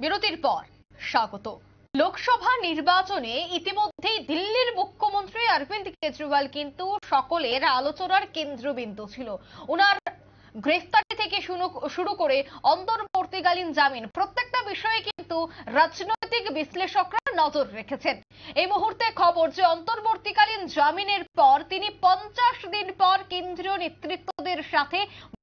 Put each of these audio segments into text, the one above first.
বিরতির পর স্বাগত। লোকসভা নির্বাচনে ইতিমধ্যেই দিল্লির মুখ্যমন্ত্রী অরবিন্দ কেজরিওয়াল কিন্তু সকলের আলোচনার কেন্দ্রবিন্দু ছিল। ওনার গ্রেফতারি থেকে শুরু করে অন্তর্বর্তীকালীন জামিন, প্রত্যেকটা বিষয়ে কিন্তু রাজনৈতিক বিশ্লেষকরা নজর রেখেছেন। এই মুহূর্তে খবর যে অন্তর্বর্তীকালীন জামিনের পর তিনি 50 দিন পর কেন্দ্রীয় নেতৃত্বদের সাথে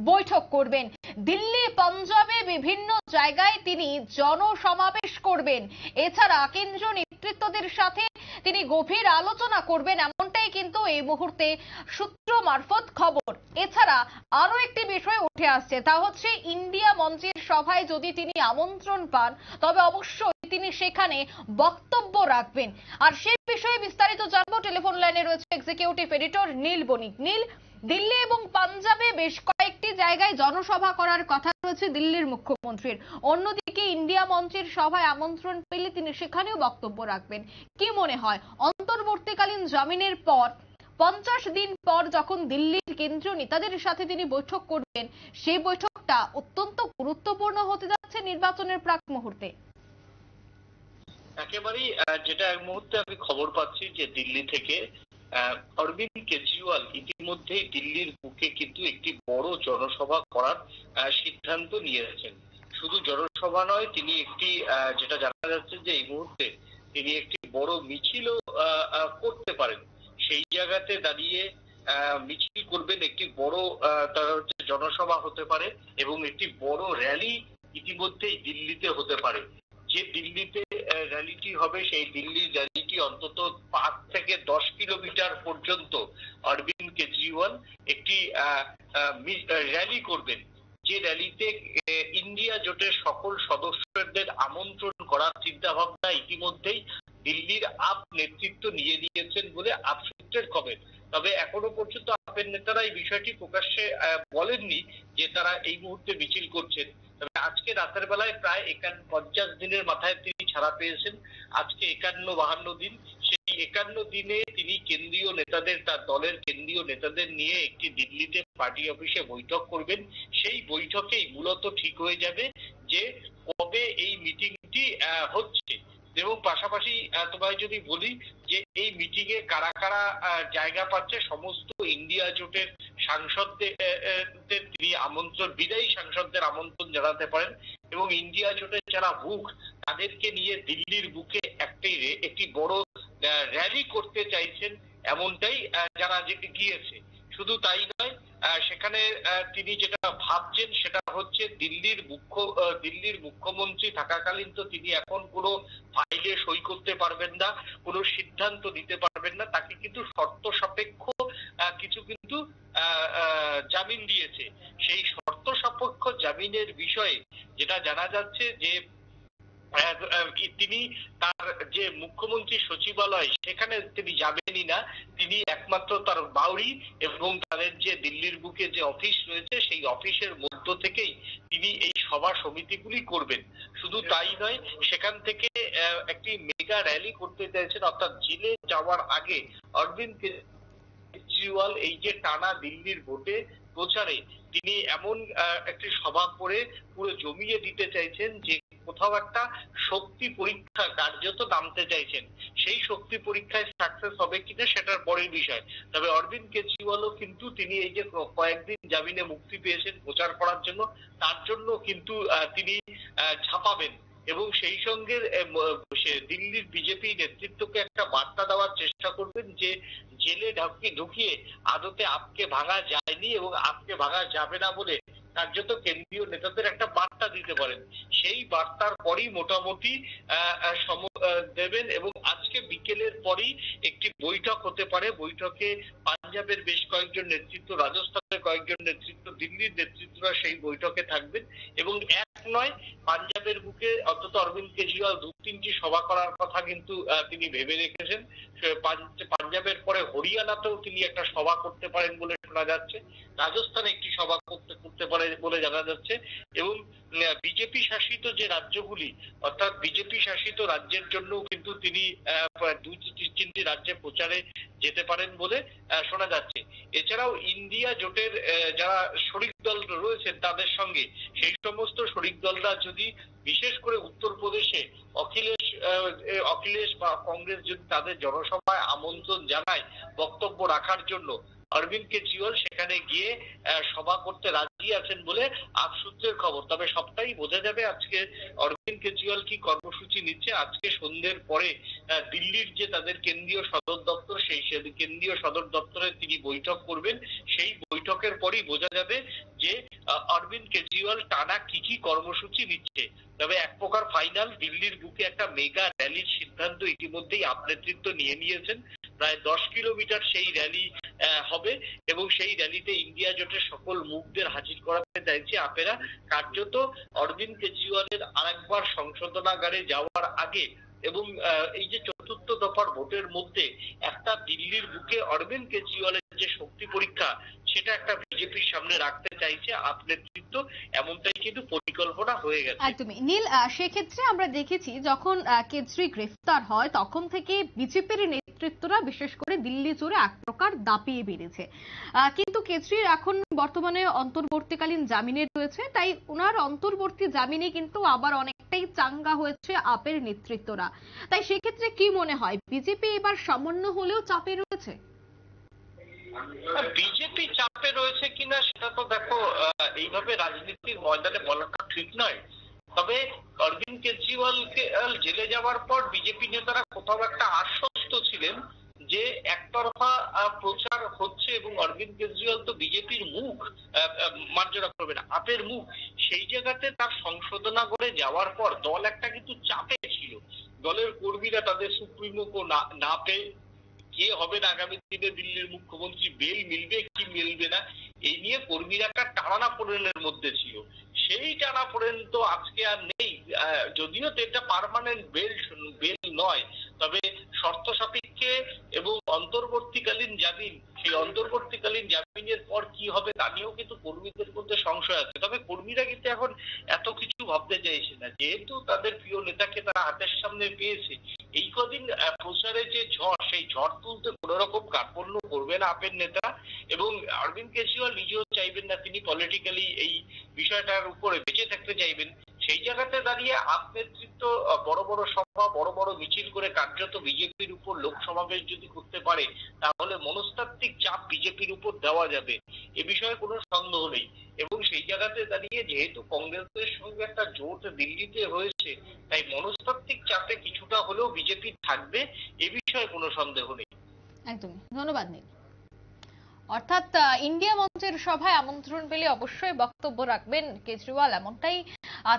বৈঠক করবেন। দিল্লি, পাঞ্জাবে বিভিন্ন জায়গায় তিনি জনসমাবেশ করবেন। এছাড়া কেন্দ্রীয় নেতৃত্বদের সাথে তিনি গভীর আলোচনা করবেন, এমনটাই কিন্তু এই মুহূর্তে সূত্র মারফত খবর। এছাড়া আরো একটি বিষয় উঠে আসছে, তা হচ্ছে ইন্ডিয়া মঞ্চের সভায় যদি তিনি আমন্ত্রণ পান তবে অবশ্যই তিনি সেখানে বক্তব্য রাখবেন। আর সেই বিষয়ে বিস্তারিত জানবো, টেলিফোন লাইনে রয়েছে এক্সিকিউটিভ এডিটর নীল বণিক। নীল, দিল্লি এবং পাঞ্জাবে বেশ কয়েকটি জায়গায় জনসভা করার কথা রয়েছে দিল্লির মুখ্যমন্ত্রীর, অন্যদিকে ইন্ডিয়া মঞ্চের সভায় আমন্ত্রণ পেলে তিনি সেখানেও বক্তব্য রাখবেন। কি মনে হয় অন্তর্বর্তীকালীন জামিনের পর 50 দিন পর যখন দিল্লির কেন্দ্রীয় নেতাদের সাথে তিনি বৈঠক করবেন, সেই বৈঠকটা অত্যন্ত গুরুত্বপূর্ণ হতে যাচ্ছে নির্বাচনের প্রাক মুহূর্তে? একেবারেই, যেটা এক মুহূর্তে আমি খবর পাচ্ছি যে দিল্লি থেকে অরবিন্দ কেজরিওয়াল ইতিমধ্যেই দিল্লির বুকে কিন্তু একটি বড় জনসভা করার সিদ্ধান্ত নিয়েছেন। শুধু জনসভা নয়, তিনি একটি যেটা জানা যাচ্ছে যে এই মুহূর্তে তিনি একটি বড় মিছিলও করতে পারেন। সেই জায়গাতে দাঁড়িয়ে মিছিল করবেন, একটি বড় তার হচ্ছে জনসভা হতে পারে এবং একটি বড় র্যালি ইতিমধ্যেই দিল্লিতে হতে পারে। যে দিল্লিতে র্যালিটি হবে, সেই দিল্লির র্যালিটি অন্তত 5 থেকে 10 কিলোমিটার পর্যন্ত অরবিন্দ কেজরিওয়াল একটি র্যালি করবেন। যে র্যালিতে ইন্ডিয়া জোটের সকল সদস্যদের আমন্ত্রণ করার চিন্তা ভাবনা ইতিমধ্যেই দিল্লির আপ নেতৃত্ব নিয়ে নিয়েছেন বলে আপ সূত্রের খবর। তবে এখনো পর্যন্ত আপের নেতারা এই বিষয়টি প্রকাশ্যে বলেননি যে তারা এই মুহূর্তে মিছিল করছেন। তবে আজকে রাতের বেলায় প্রায় 51 দিনের মাথায় তিনি ছাড়া পেয়েছেন। আজকে 51-52 দিন। সেই 51 দিনে তিনি কেন্দ্রীয় নেতাদের, তার দলের কেন্দ্রীয় নেতাদের নিয়ে একটি দিল্লিতে পার্টি অফিসে বৈঠক করবেন। সেই বৈঠকেই মূলত ঠিক হয়ে যাবে যে কবে এই মিটিংটি হচ্ছে। এবং পাশাপাশি তোমায় যদি বলি যে এই মিটিং এ কারা কারা জায়গা পাচ্ছে, সমস্ত ইন্ডিয়া জোটের সাংসদদের তিনি আমন্ত্রণ, বিদায়ী সাংসদদের আমন্ত্রণ জানাতে পারেন এবং ইন্ডিয়া জোটের যারা মুখ, তাদেরকে নিয়ে দিল্লির বুকে একটি বড় র্যালি করতে চাইছেন, এমনটাই জানা গিয়েছে। শুধু তাই নয়, সেখানে তিনি যেটা ভাবছেন সেটা হচ্ছে দিল্লির মুখ্যমন্ত্রী থাকাকালীন তো তিনি এখন কোনো ফাইলে সই করতে পারবেন না, কোনো সিদ্ধান্ত নিতে পারবেন না। তাকে কিন্তু শর্ত সাপেক্ষ কিছু কিন্তু জামিন দিয়েছে। সেই শর্ত সাপেক্ষ জামিনের বিষয়ে যেটা জানা যাচ্ছে যে তিনি তার যে মুখ্যমন্ত্রী সচিবালয়, সেখানে তিনি যাবেনই না। তিনি একমাত্র তার বাউরি এবং তাদের যে দিল্লির বুকে যে অফিস রয়েছে, সেই অফিসের মধ্য থেকেই তিনি এই সভা সমিতিগুলি করবেন। শুধু তাই নয়, সেখান থেকে একটি মেগা র্যালি করতে চাইছেন, অর্থাৎ জেলে যাওয়ার আগে অরবিন্দ কেজরিওয়াল এই যে টানা দিল্লির ভোটে প্রচারে তিনি এমন একটি সভা করে পুরো জমিয়ে দিতে চাইছেন যে কোথাও একটা শক্তি পরীক্ষা কার্যত নামতে চাইছেন। সেই শক্তি পরীক্ষায় সাকসেস হবে কিনা সেটার পরের বিষয়। তবে অরবিন্দ কেজরিওয়ালও কিন্তু তিনি এই যে কয়েকদিন জামিনে মুক্তি পেয়েছেন প্রচার করার জন্য, তার জন্য কিন্তু তিনি ঝাঁপাবেন এবং সেই সঙ্গে দিল্লির বিজেপি নেতৃত্বকে একটা বার্তা দেওয়ার চেষ্টা করবেন যে জেলে ঢুকিয়ে আদতে আপকে ভাঙা যায়নি এবং আপকে ভাঙা যাবে না বলে কার্যত কেন্দ্রীয় নেতাদের একটা বার্তা দিতে পারেন। সেই বার্তার পরই মোটামুটি দেবেন এবং আজকে বিকেলের পরই একটি বৈঠক হতে পারে। বৈঠকে পাঞ্জাবের বেশ কয়েকজন নেতৃত্ব, রাজস্থানের কয়েকজন নেতৃত্ব, দিল্লির নেতৃত্বরা সেই বৈঠকে থাকবেন এবং এক নয়, পাঞ্জাবের বুকে অন্তত অরবিন্দ কেজরিওয়াল 2-3টি সভা করার কথা কিন্তু তিনি ভেবে রেখেছেন। পাঞ্জাবের পরে হরিয়ানাতেও তিনি একটা সভা করতে পারেন বলে শোনা যাচ্ছে, রাজস্থানে একটি সভা করতে পারে বলে জানা যাচ্ছে এবং বিজেপি শাসিত যে রাজ্যগুলি, অর্থাৎ বিজেপি শাসিত রাজ্যের জন্য কিন্তু তিনি দুই তিনটি রাজ্যে প্রচারে যেতে পারেন বলে শোনা যাচ্ছে। এছাড়াও ইন্ডিয়া জোটের যারা শরিক দল রয়েছেন তাদের সঙ্গে সেই সমস্ত শরিক দলরা যদি বিশেষ করে উত্তরপ্রদেশে অখিলেশ বা কংগ্রেস যদি তাদের জনসভায় আমন্ত্রণ জানায় বক্তব্য রাখার জন্য, অরবিন্দ কেজরিওয়াল সেখানে গিয়ে সভা করতে রাজি আছেন বলে আজ সূত্রের খবর। তবে সবটাই বোঝা যাবে আজকে অরবিন্দ কেজরিওয়াল কি কর্মসূচি নিচ্ছে। আজকে সন্ধ্যের পরে দিল্লির যে তাদের কেন্দ্রীয় সদর দপ্তর, সেই কেন্দ্রীয় সদর দপ্তরে তিনি বৈঠক করবেন। সেই বৈঠকের পরই বোঝা যাবে যে অরবিন্দ কেজরিওয়াল টানা কি কর্মসূচি নিচ্ছে। তবে এক প্রকার ফাইনাল, দিল্লির বুকে একটা মেগা র্যালির সিদ্ধান্ত ইতিমধ্যেই আপ নেতৃত্ব নিয়ে নিয়েছেন। প্রায় 10 কিলোমিটার সেই র্যালি হবে এবং সেই র্যালিতে ইন্ডিয়া জোটের সকল মুখদের হাজির করাতে চাইছে আপেরা। কার্যত অরবিন্দ কেজরিওয়ালের আরেকবার সংশোধনাগারে যাওয়ার আগে এবং এই যে চতুর্থ দফার ভোটের মধ্যে একটা দিল্লির বুকে অরবিন্দ কেজরিওয়ালের যে শক্তি পরীক্ষা, সেটা একটা বিজেপির সামনে রাখতে চাইছে আপ নেতৃত্ব, এমনটাই কিন্তু পরিকল্পনা হয়ে গেছে। একদমই নীল, সেক্ষেত্রে আমরা দেখেছি যখন কেজরি গ্রেফতার হয় তখন থেকে বিজেপির নেতৃত্বরা বিশেষ করে দিল্লি জুড়ে এক প্রকার দাপিয়ে বেড়েছে। কিন্তু কেজরির এখন বর্তমানে অন্তর্বর্তীকালীন জামিনে রয়েছে, তাই ওনার অন্তর্বর্তী জামিনে কিন্তু আবার অনেকটাই চাঙ্গা হয়েছে আপের নেতৃত্বরা। তাই সেক্ষেত্রে কি মনে হয়, বিজেপি এবার সামান্য হলেও চাপে রয়েছে? বিজেপি চাপে রয়েছে কিনা সেটা তো দেখো এইভাবে রাজনীতির ময়দানে বলাটা ঠিক নয়। তবে অরবিন্দ কেজরিওয়ালকে জেলে যাওয়ার পর বিজেপি নেতারা কোথাও একটা আশ্বস্ত ছিলেন যে একতরফা প্রচার হচ্ছে এবং অরবিন্দ কেজরিওয়াল তো বিজেপির মুখ, মার্জনা করবে না, আপের মুখ। সেই জায়গাতে তার সংশোধনাগারে যাওয়ার পর দল একটা কিন্তু চাপে ছিল। দলের কর্মীরা তাদের সুপ্রিমোকে না পেয়ে কে হবেন আগামী দিনে দিল্লির মুখ্যমন্ত্রী, বেল মিলবে কি মিলবে না, এই নিয়ে কর্মীরা একটা টানাপোড়েনের মধ্যে ছিল। সেই টানাপোড়েন তো আজকে আর নেই। যদিও এটা পার্মানেন্ট বেল নয়, তবে শর্ত সাপেক্ষে এবং অন্তর্বর্তীকালীন জামিন, সেই অন্তর্বর্তীকালীন জামিনের পর কি হবে তা নিয়েও কিন্তু কর্মীদের মধ্যে সংশয় আছে। তবে কর্মীরা কিন্তু এখন এত কিছু ভাবতে চাইছে না, যেহেতু তাদের প্রিয় নেতাকে তারা হাতের সামনে পেয়েছে। এই কদিন প্রচারে যে ঝড়, সেই ঝড় তুলতে কোন রকম কার্পণ্য করবে না আপের নেতা এবং অরবিন্দ কেজরিওয়াল নিজেও চাইবেন না তিনি পলিটিক্যালি এই বিষয়টার উপরে বেঁচে থাকতে চাইবেন। সেই জায়গাতে দাঁড়িয়ে আপ নেতৃত্ব বড় বড় সভা, বড় বড় মিছিল করে কার্যত বিজেপির উপর লোক সমাবেশ যদি করতে পারে, তাহলে মনস্তাত্ত্বিক চাপ বিজেপির উপর দেওয়া যাবে, এ বিষয়ে কোনো সন্দেহ নেই। এবং সেই জায়গাতে দাঁড়িয়ে যেহেতু কংগ্রেসের সঙ্গে একটা জোট দিল্লিতে হয়েছে, তাই মনস্তাত্ত্বিক চাপে কিছুটা হলেও বিজেপি থাকবে, এ বিষয়ে কোনো সন্দেহ নেই। একদমই, ধন্যবাদ নীল। অর্থাৎ ইন্ডিয়া মঞ্চের সভায় আমন্ত্রণ পেলে অবশ্যই বক্তব্য রাখবেন কেজরিওয়াল, এমনটাই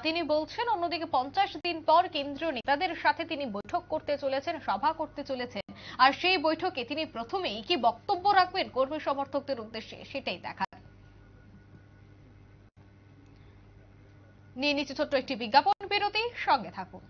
তিনি বলছেন। অন্যদিকে 50 দিন পর কেন্দ্রীয় নেতাদের সাথে তিনি বৈঠক করতে চলেছেন, সভা করতে চলেছেন, আর সেই বৈঠকে তিনি প্রথমেই কি বক্তব্য রাখবেন কর্মী সমর্থকদের উদ্দেশ্যে সেটাই দেখার। নিয়ে নিচ্ছে ছোট্ট একটি বিজ্ঞাপন বিরতি, সঙ্গে থাকুন।